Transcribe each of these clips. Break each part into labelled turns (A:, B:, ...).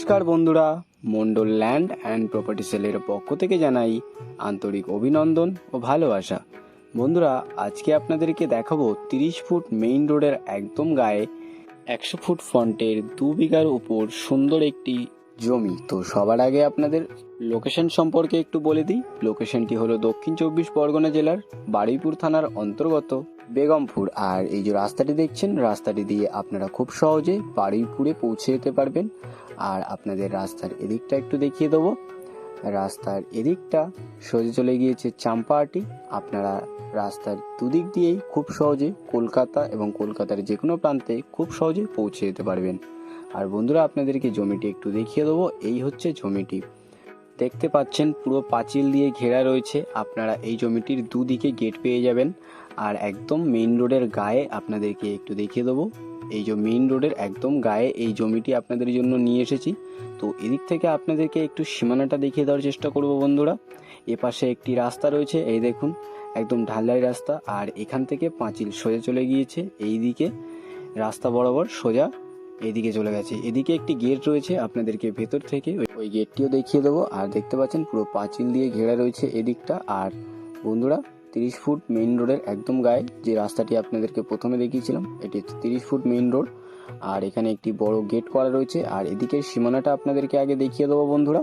A: নমস্কার বন্ধুরা, Mondal land and property সেলের পক্ষ থেকে জানাই আন্তরিক অভিনন্দন ও ভালোবাসা। বন্ধুরা, আজকে আপনাদেরকে দেখাবো 30 ফুট মেইন রোডের একদম গায়ে 100 ফুট ফ্রন্টের 2 বিঘার উপর সুন্দর একটি জমি। তো সবার আগে আপনাদের লোকেশন সম্পর্কে একটু বলে দিই। লোকেশনটি হলো দক্ষিণ 24 পরগনা জেলার বারুইপুর থানার অন্তর্গত বেগমপুর। আর এই যে রাস্তাটি দেখছেন, রাস্তাটি দিয়ে আপনারা খুব সহজে বারুইপুরে পৌঁছে যেতে পারবেন। আর আপনাদের রাস্তার এদিকটা একটু দেখিয়ে দেবো। রাস্তার এদিকটা সোজা চলে গিয়েছে চাম্পাহাটি। আপনারা রাস্তার দুদিক দিয়েই খুব সহজে কলকাতা এবং কলকাতার যে কোনো প্রান্তে খুব সহজে পৌঁছে যেতে পারবেন। আর বন্ধুরা, আপনাদেরকে জমিটি একটু দেখিয়ে দেবো। এই হচ্ছে জমিটি, দেখতে পাচ্ছেন পুরো পাঁচিল দিয়ে ঘেরা রয়েছে। আপনারা এই জমিটির দুদিকে গেট পেয়ে যাবেন। আর একদম মেইন রোডের গায়ে আপনাদেরকে একটু দেখিয়ে দেবো। এই যে মেইন রোডের একদম গায়ে এই জমিটি আপনাদের জন্য নিয়ে এসেছি। তো এদিক থেকে আপনাদেরকে একটু সীমানাটা দেখিয়ে দেওয়ার চেষ্টা করব বন্ধুরা। এপাশে একটি রাস্তা রয়েছে, এই দেখুন একদম ঢালাই রাস্তা। আর এখান থেকে পাঁচিল সোজা চলে গিয়েছে এই দিকে, রাস্তা বরাবর সোজা এদিকে চলে গেছে। এদিকে একটি গেট রয়েছে, আপনাদেরকে ভেতর থেকে ওই গেটটিও দেখিয়ে দেবো। আর দেখতে পাচ্ছেন পুরো পাঁচিল দিয়ে ঘেরা রয়েছে এদিকটা। আর বন্ধুরা, 30 ফুট মেইন রোডের একদম গায়ে যে রাস্তাটি আপনাদেরকে প্রথমে দেখিয়েছিলাম, এটি 30 ফুট মেইন রোড। আর এখানে একটি বড় গেট করা রয়েছে। আর এদিকের সীমানাটা আপনাদেরকে আগে দেখিয়ে দেবো বন্ধুরা।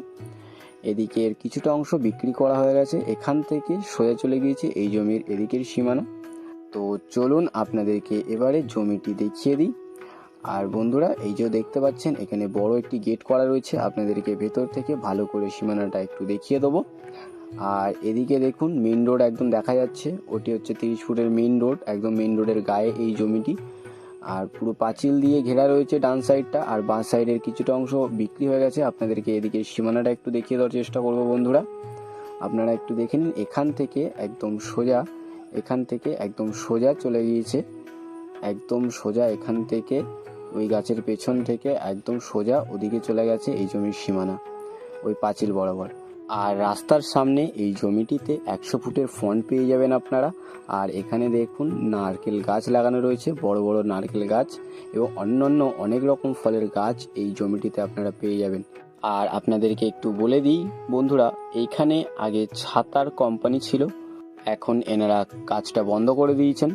A: এদিকের কিছুটা অংশ বিক্রি করা হয়ে গেছে, এখান থেকে সোজা চলে গিয়েছে এই জমির এদিকের সীমানা। তো চলুন আপনাদেরকে এবারে জমিটি দেখিয়ে দিই। আর বন্ধুরা, এই যে দেখতে পাচ্ছেন এখানে বড় একটি গেট করা রয়েছে, আপনাদেরকে ভেতর থেকে ভালো করে সীমানাটা একটু দেখিয়ে দেবো। আর এদিকে দেখুন মেইন রোড একদম দেখা যাচ্ছে, ওটি হচ্ছে 30 ফুটের মেইন রোড, একদম মেইন রোডের গায়ে এই জমিটি। আর পুরো পাঁচিল দিয়ে ঘেরা রয়েছে ডান সাইডটা, আর বাঁ সাইডের কিছুটা অংশ বিক্রি হয়ে গেছে। আপনাদেরকে এদিকে সীমানাটা একটু দেখিয়ে দেওয়ার চেষ্টা করবো বন্ধুরা। আপনারা একটু দেখে নিন, এখান থেকে একদম সোজা চলে গিয়েছে, একদম সোজা এখান থেকে ওই গাছের পেছন থেকে একদম সোজা ওদিকে চলে গেছে এই জমির সীমানা, ওই পাঁচিল বরাবর। আর রাস্তার সামনে এই জমিটিতে 100 ফুটের ফ্রন্ট পেয়ে যাবেন আপনারা। আর এখানে দেখুন নারকেল গাছ লাগানো রয়েছে, বড় বড় নারকেল গাছ এবং অন্যান্য অনেক রকম ফলের গাছ এই জমিটিতে আপনারা পেয়ে যাবেন। আর আপনাদেরকে একটু বলে দিই বন্ধুরা, এইখানে আগে ছাতার কোম্পানি ছিল, এখন এনারা কাজটা বন্ধ করে দিয়েছেন।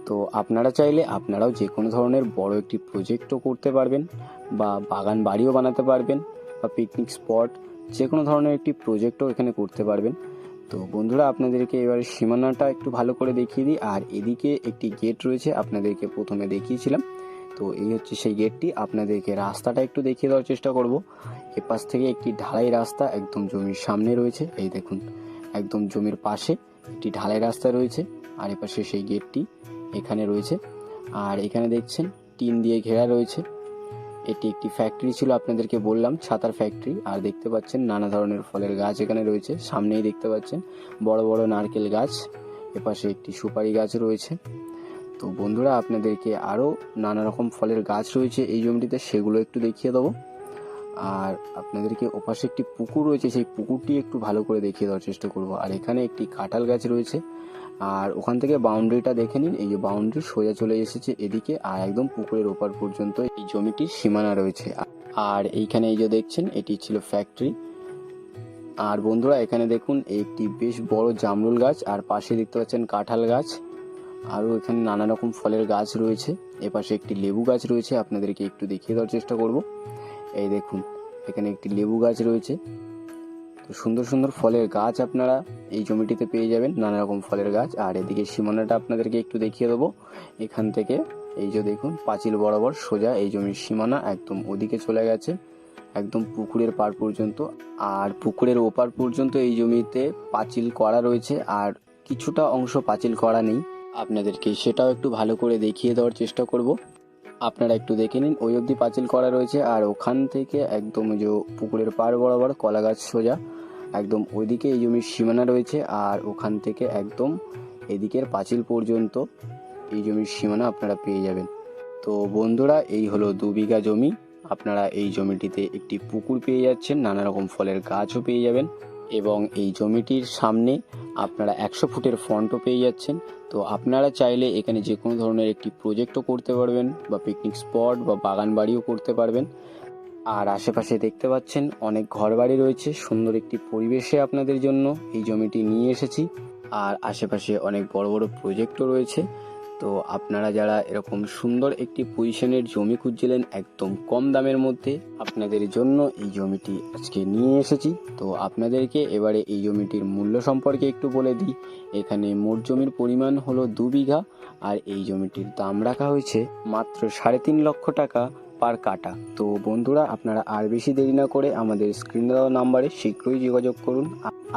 A: তো আপনারা চাইলে আপনারাও যে কোনো ধরনের বড় একটি প্রজেক্টও করতে পারবেন, বা বাগান বাড়িও বানাতে পারবেন, বা পিকনিক স্পট, যে কোনো ধরনের একটি প্রজেক্টও এখানে করতে পারবেন। তো বন্ধুরা, আপনাদেরকে এবারে সীমানাটা একটু ভালো করে দেখিয়ে দিই। আর এদিকে একটি গেট রয়েছে, আপনাদেরকে প্রথমে দেখিয়েছিলাম। তো এই হচ্ছে সেই গেটটি। আপনাদেরকে রাস্তাটা একটু দেখিয়ে দেওয়ার চেষ্টা করব। এপাশ থেকে একটি ঢালাই রাস্তা একদম জমির সামনে রয়েছে, এই দেখুন একদম জমির পাশে একটি ঢালাই রাস্তা রয়েছে। আর এপাশে সেই গেটটি এখানে রয়েছে। আর এখানে দেখছেন টিন দিয়ে ঘেরা রয়েছে। এটি একটি ফ্যাক্টরি ছিল, আপনাদেরকে বললাম ছাতার ফ্যাক্টরি। আর দেখতে পাচ্ছেন নানা ধরনের ফলের গাছ এখানে রয়েছে, সামনেই দেখতে পাচ্ছেন বড় বড় নারকেল গাছ, এপাশে একটি সুপারি গাছ রয়েছে। তো বন্ধুরা, আপনাদেরকে আরও নানা রকম ফলের গাছ রয়েছে এই জমিটিতে, সেগুলো একটু দেখিয়ে দেবো। আর আপনাদেরকে ওপাশে একটি পুকুর রয়েছে, সেই পুকুরটি একটু ভালো করে দেখিয়ে দেওয়ার চেষ্টা করব। আর এখানে একটি কাঁঠাল গাছ রয়েছে। আর ওখান থেকে বাউন্ডারিটা দেখে নিন, এই যে বাউন্ডারি সোজা চলে এসেছে এদিকে, আর একদম পুকুরের ওপার পর্যন্ত এই জমিটির সীমানা রয়েছে। আর এইখানে এই যে দেখছেন এটি ছিল ফ্যাক্টরি। আর বন্ধুরা, এখানে দেখুন একটি বেশ বড় জামরুল গাছ, আর পাশে দেখতে পাচ্ছেন কাঁঠাল গাছ, আরও এখানে নানা রকম ফলের গাছ রয়েছে। এপাশে একটি লেবু গাছ রয়েছে, আপনাদেরকে একটু দেখিয়ে দেওয়ার চেষ্টা করব। এই দেখুন এখানে একটি লেবু গাছ রয়েছে। তো সুন্দর সুন্দর ফলের গাছ আপনারা এই জমিটিতে পেয়ে যাবেন, নানা রকম ফলের গাছ। আর এদিকে সীমানাটা আপনাদেরকে একটু দেখিয়ে দেবো। এখান থেকে এই যে দেখুন পাঁচিল বরাবর সোজা এই জমির সীমানা একদম ওদিকে চলে গেছে, একদম পুকুরের পাড় পর্যন্ত। আর পুকুরের ওপার পর্যন্ত এই জমিতে পাঁচিল করা রয়েছে, আর কিছুটা অংশ পাঁচিল করা নেই। আপনাদেরকে সেটাও একটু ভালো করে দেখিয়ে দেওয়ার চেষ্টা করব। আপনারা একটু দেখে নিন, ওই অবধি পাঁচিল করা রয়েছে। আর ওখান থেকে একদম যে পুকুরের পাড় বরাবর কলা গাছ সোজা একদম ওইদিকে এই জমির সীমানা রয়েছে। আর ওখান থেকে একদম এদিকের পাঁচিল পর্যন্ত এই জমির সীমানা আপনারা পেয়ে যাবেন। তো বন্ধুরা, এই হলো 2 বিঘা জমি। আপনারা এই জমিটিতে একটি পুকুর পেয়ে যাচ্ছেন, নানা রকম ফলের গাছও পেয়ে যাবেন, এবং এই জমিটির সামনে আপনারা 100 ফুটের ফ্রন্টও পেয়ে যাচ্ছেন। তো আপনারা চাইলে এখানে যে কোনো ধরনের একটি প্রজেক্টও করতে পারবেন, বা পিকনিক স্পট বা বাগান বাড়িও করতে পারবেন। আর আশেপাশে দেখতে পাচ্ছেন অনেক ঘরবাড়ি রয়েছে। সুন্দর একটি পরিবেশে আপনাদের জন্য এই জমিটি নিয়ে এসেছি। আর আশেপাশে অনেক বড় বড় প্রজেক্টও রয়েছে। তো আপনারা যারা এরকম সুন্দর একটি পজিশনের জমি খুঁজছিলেন একদম কম দামের মধ্যে, আপনাদের জন্য এই জমিটি আজকে নিয়ে এসেছি। তো আপনাদেরকে এবারে এই জমিটির মূল্য সম্পর্কে একটু বলে দিই। এখানে মোট জমির পরিমাণ হলো 2 বিঘা, আর এই জমিটির দাম রাখা হয়েছে মাত্র 3.5 লক্ষ টাকা পার কাটা। তো বন্ধুরা, আপনারা আর বেশি দেরি না করে আমাদের স্ক্রিনে দেওয়া নাম্বারে শীঘ্রই যোগাযোগ করুন।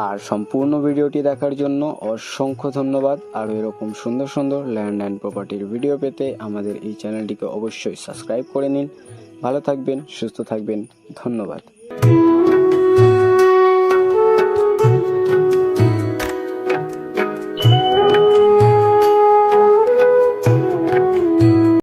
A: আর সম্পূর্ণ ভিডিওটি দেখার জন্য অসংখ্য ধন্যবাদ। আর এরকম সুন্দর সুন্দর ল্যান্ড অ্যান্ড প্রপার্টির ভিডিও পেতে আমাদের এই চ্যানেলটিকে অবশ্যই সাবস্ক্রাইব করে নিন। ভালো থাকবেন, সুস্থ থাকবেন, ধন্যবাদ।